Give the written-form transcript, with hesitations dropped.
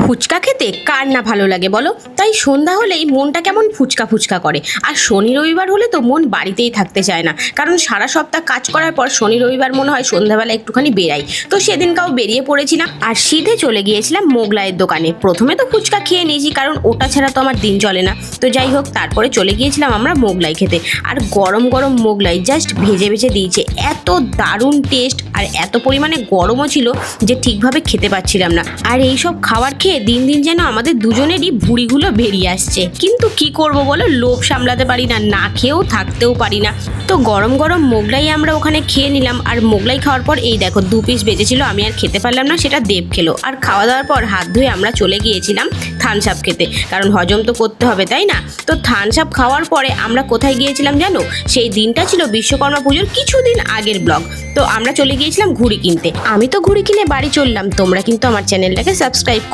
ফুচকা খেতে কার না ভালো লাগে বলো? তাই সন্ধ্যা হলেই মনটা কেমন ফুচকা ফুচকা করে। আর শনি রবিবার হলে তো মন বাড়িতেই থাকতে চায় না, কারণ সারা সপ্তাহ কাজ করার পর শনি রবিবার মনে হয় সন্ধ্যাবেলা একটুখানি বেরাই। তো সেদিনকাও বেরিয়ে পড়েছিলাম আর সিধে চলে গিয়েছিলাম মোগলাইয়ের দোকানে। প্রথমে তো ফুচকা খেয়ে নিয়েছি, কারণ ওটা ছাড়া তো আমার দিন চলে না। তো যাই হোক, তারপরে চলে গিয়েছিলাম আমরা মোগলাই খেতে। আর গরম গরম মোগলাই জাস্ট ভেজে ভেজে দিয়েছে, এত দারুণ টেস্ট আর এত পরিমাণে গরমও ছিল যে ঠিকভাবে খেতে পাচ্ছিলাম না। আর এইসব খাবার খেয়ে দিন দিন যেন আমাদের দুজনেরই ভুঁড়িগুলো বেরিয়ে আসছে, কিন্তু কি করব বলো, লোভ সামলাতে পারি না, না খেয়েও থাকতেও পারি না। তো গরম গরম মোগলাই আমরা ওখানে খেয়ে নিলাম। আর মোগলাই খাওয়ার পর এই দেখো 2 পিস বেঁচেছিল, আমি আর খেতে পারলাম না, সেটা দেব খেলো। আর খাওয়া দাওয়ার পর হাত ধুয়ে আমরা চলে গিয়েছিলাম থামস আপ খেতে, কারণ হজম তো করতে হবে, তাই না? তো থামস আপ খাওয়ার পরে আমরা কোথায় গিয়েছিলাম জানো? সেই দিনটা ছিল বিশ্বকর্মা পুজোর কিছুদিন আগের ব্লগ। তো আমরা চলে গিয়েছিলাম ঘুড়ি কিনতে। আমি তো ঘুড়ি কিনে বাড়ি চললাম, তোমরা কিন্তু আমার চ্যানেলটাকে সাবস্ক্রাইব করো।